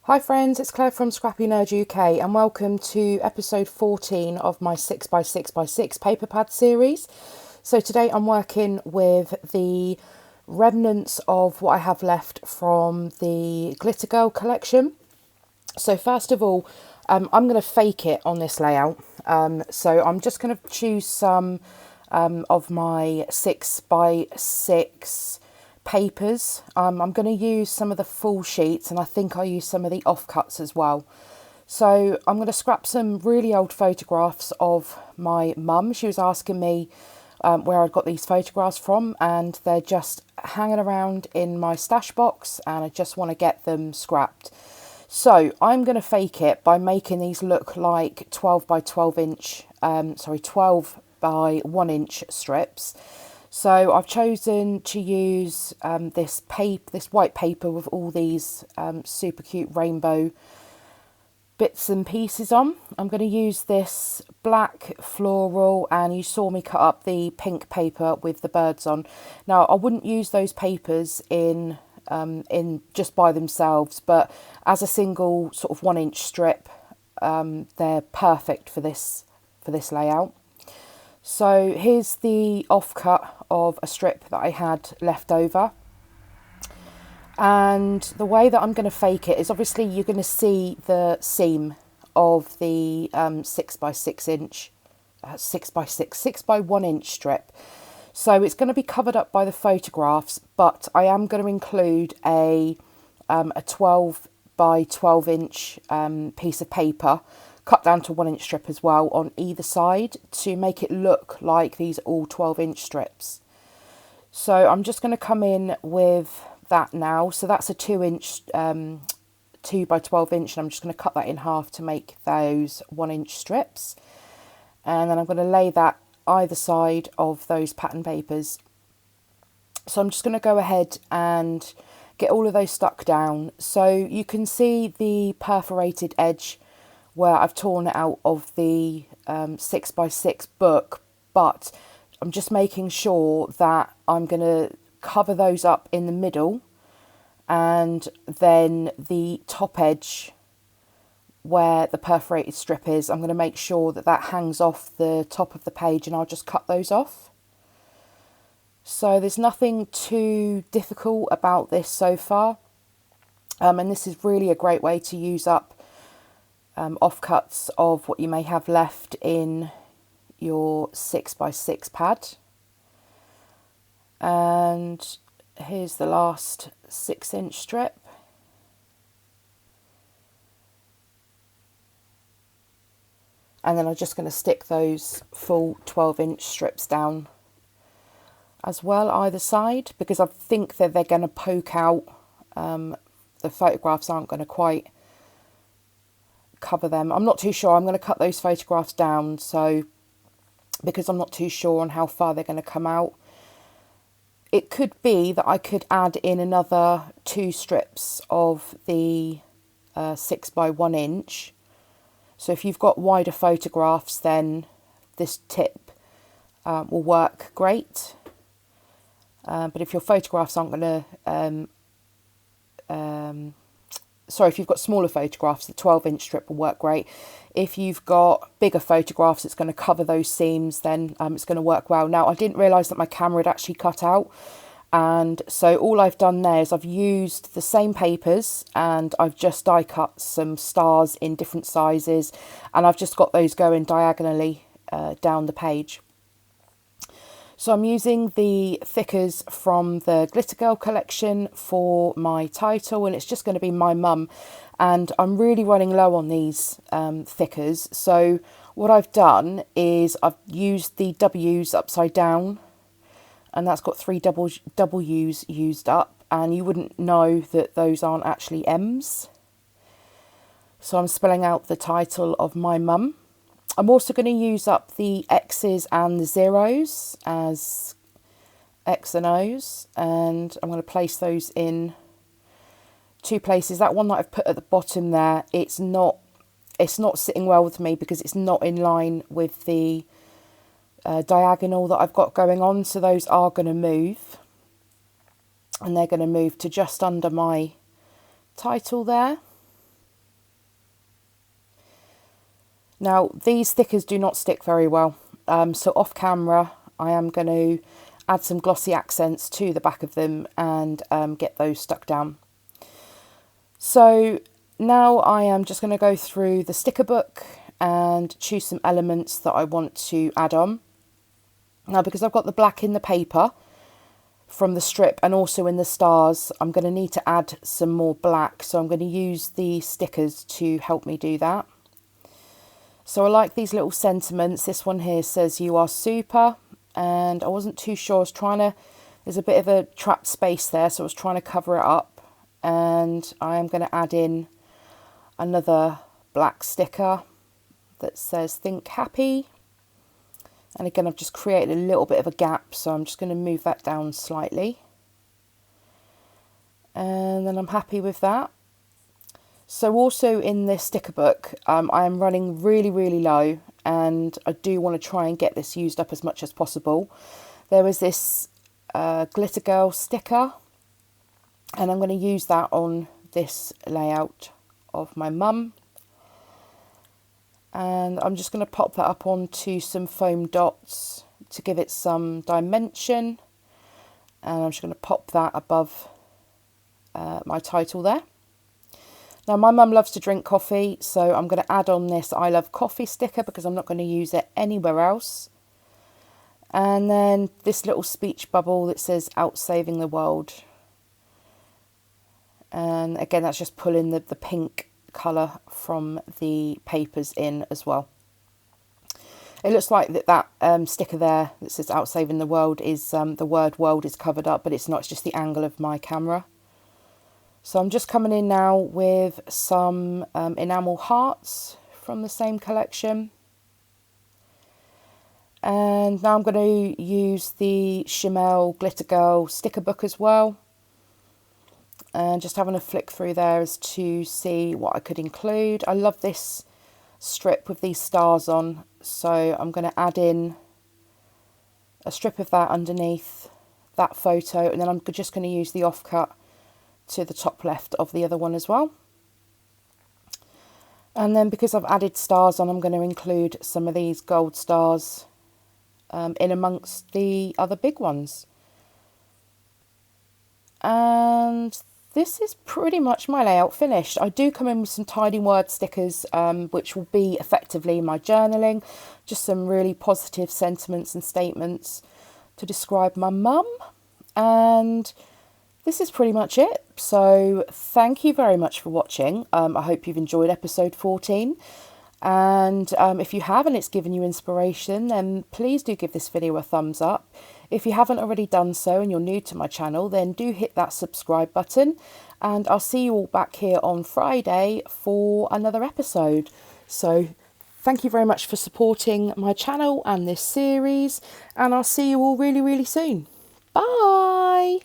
Hi friends, it's Claire from ScrappyNerdUK and welcome to episode 14 of my 6x6x6 paper pad series. So today I'm working with the remnants of what I have left from the Glitter Girl collection. So first of all, I'm going to fake it on this layout. So I'm just going to choose some of my 6x6 papers. I'm going to use some of the full sheets and I think I'll use some of the offcuts as well. So I'm going to scrap some really old photographs of my mum. She was asking me where I'd got these photographs from, and they're just hanging around in my stash box and I just want to get them scrapped. So I'm going to fake it by making these look like 12 by 12 inch, 12 by 1 inch strips. So I've chosen to use this white paper with all these super cute rainbow bits and pieces on. I'm going to use this black floral, and you saw me cut up the pink paper with the birds on. Now I wouldn't use those papers in just by themselves, but as a single sort of 1 inch strip, they're perfect for this layout. So here's the offcut of a strip that I had left over. And the way that I'm going to fake it is, obviously you're going to see the seam of the 6x6 inch, 6 by 1 inch strip. So it's going to be covered up by the photographs, but I am going to include a 12 by 12 inch piece of paper cut down to 1 inch strip as well on either side to make it look like these are all 12-inch strips. So I'm just going to come in with that now. So that's a 2-inch 2 by 12 inch, and I'm just going to cut that in half to make those 1 inch strips, and then I'm going to lay that either side of those pattern papers. So I'm just going to go ahead and get all of those stuck down. So you can see the perforated edge where I've torn it out of the 6x6 book, but I'm just making sure that I'm going to cover those up in the middle, and then the top edge where the perforated strip is, I'm going to make sure that that hangs off the top of the page, and I'll just cut those off. So there's nothing too difficult about this so far, and this is really a great way to use up offcuts of what you may have left in your 6x6 pad. And here's the last 6-inch strip. And then I'm just going to stick those full 12-inch strips down as well either side, because I think that they're going to poke out. The photographs aren't going to quite cover them. I'm not too sure. I'm going to cut those photographs down, so because I'm not too sure on how far they're going to come out. It could be that I could add in another 2 strips of the 6 by 1 inch. So if you've got wider photographs, then this tip will work great. But if your photographs aren't going to if you've got smaller photographs, the 12-inch strip will work great. If you've got bigger photographs, it's going to cover those seams, then it's going to work well. Now, I didn't realise that my camera had actually cut out, and so all I've done there is I've used the same papers and I've just die cut some stars in different sizes, and I've just got those going diagonally down the page. So I'm using the thickers from the Glitter Girl collection for my title, and it's just going to be my mum. And I'm really running low on these thickers. So what I've done is I've used the W's upside down, and that's got 3 W's used up. And you wouldn't know that those aren't actually M's. So I'm spelling out the title of my mum. I'm also going to use up the X's and the zeros as X and O's, and I'm going to place those in 2 places. That one that I've put at the bottom there, it's not sitting well with me because it's not in line with the diagonal that I've got going on, so those are going to move, and they're going to move to just under my title there. Now, these stickers do not stick very well. So off camera, I am going to add some glossy accents to the back of them and get those stuck down. So now I am just going to go through the sticker book and choose some elements that I want to add on. Now, because I've got the black in the paper from the strip and also in the stars, I'm going to need to add some more black. So I'm going to use the stickers to help me do that. So I like these little sentiments. This one here says, "You are super." And I wasn't too sure. I was trying to, there's a bit of a trapped space there, so I was trying to cover it up. And I am going to add in another black sticker that says "Think Happy." And again, I've just created a little bit of a gap, so I'm just going to move that down slightly. And then I'm happy with that. So also in this sticker book, I am running really, really low, and I do want to try and get this used up as much as possible. There was this Glitter Girl sticker, and I'm going to use that on this layout of my mum. And I'm just going to pop that up onto some foam dots to give it some dimension. And I'm just going to pop that above my title there. Now, my mum loves to drink coffee, so I'm going to add on this "I love coffee" sticker because I'm not going to use it anywhere else. And then this little speech bubble that says "Out saving the world." And again, that's just pulling the pink colour from the papers in as well. It looks like that sticker there that says "Out saving the world" is the word "world" is covered up, but it's not. It's just the angle of my camera. So I'm just coming in now with some enamel hearts from the same collection. And now I'm going to use the Chimel Glitter Girl sticker book as well. And just having a flick through there as to see what I could include. I love this strip with these stars on. So I'm going to add in a strip of that underneath that photo. And then I'm just going to use the offcut to the top left of the other one as well. And then because I've added stars on, I'm going to include some of these gold stars in amongst the other big ones. And this is pretty much my layout finished. I do come in with some tiny word stickers, which will be effectively my journaling, just some really positive sentiments and statements to describe my mum. And this is pretty much it. So thank you very much for watching. I hope you've enjoyed episode 14. And if you have and it's given you inspiration, then please do give this video a thumbs up. If you haven't already done so and you're new to my channel, then do hit that subscribe button. And I'll see you all back here on Friday for another episode. So thank you very much for supporting my channel and this series. And I'll see you all really, really soon. Bye.